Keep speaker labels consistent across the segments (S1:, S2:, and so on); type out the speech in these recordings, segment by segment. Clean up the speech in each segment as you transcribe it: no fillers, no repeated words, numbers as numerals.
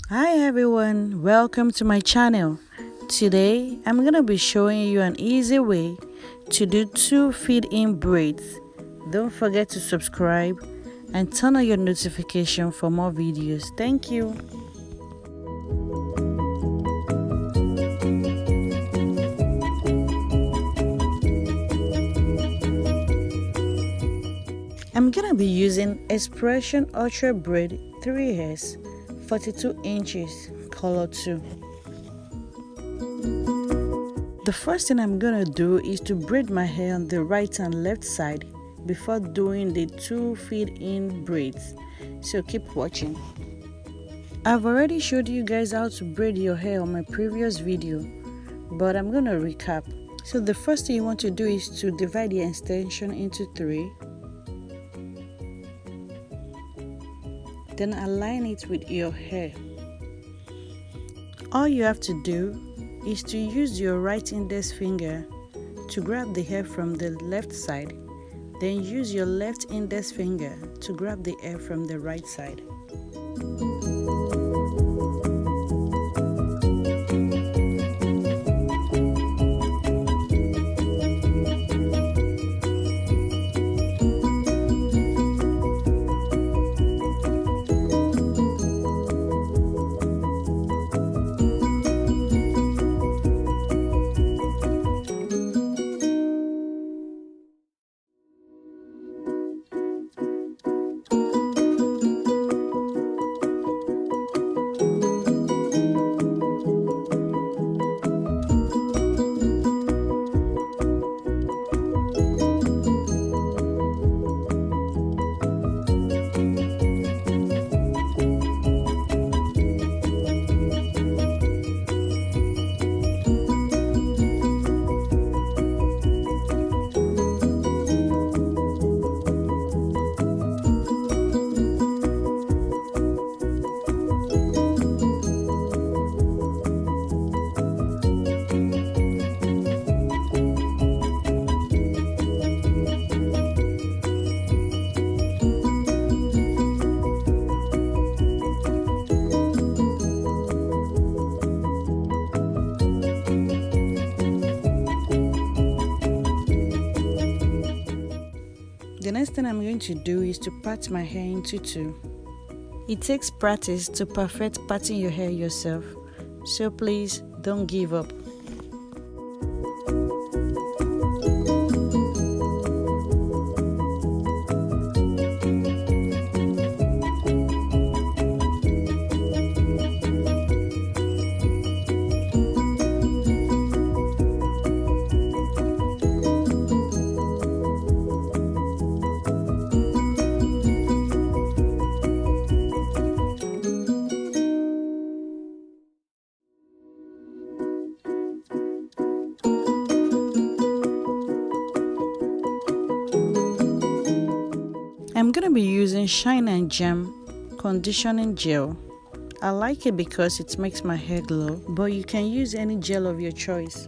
S1: Hi everyone, welcome to my channel. Today I'm gonna be showing you an easy way to do 2 feed-in braids. Don't forget to subscribe and turn on your notification for more videos. Thank you. I'm gonna be using Expression Ultra Braid 3S 42 inches color 2. The first thing I'm gonna do is to braid my hair on the right and left side before doing the 2 feed-in braids, so keep watching. I've already showed you guys how to braid your hair on my previous video, but I'm gonna recap. So the first thing you want to do is to divide the extension into 3, then align it with your hair. All you have to do is to use your right index finger to grab the hair from the left side, then use your left index finger to grab the hair from the right side. The next thing I'm going to do is to part my hair into 2. It takes practice to perfect parting your hair yourself, so please don't give up. I'm gonna be using Shine and Gem conditioning gel. I like it because it makes my hair glow, but you can use any gel of your choice.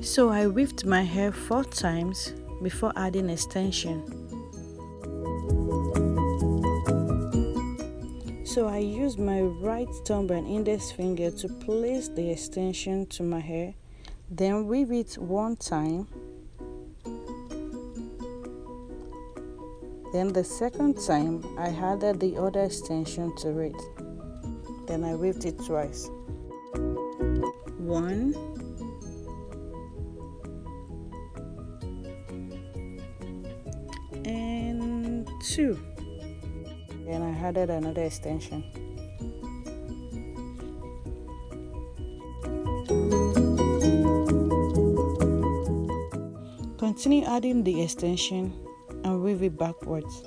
S1: So I weaved my hair 4 times before adding extension. So I used my right thumb and index finger to place the extension to my hair, then weave it 1 time, Then the second time I added the other extension to it. Then I weaved it twice. 1, 2. Then I added another extension. Continue adding the extension and weave it backwards.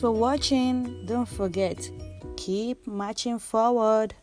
S1: for watching. Don't forget, keep marching forward.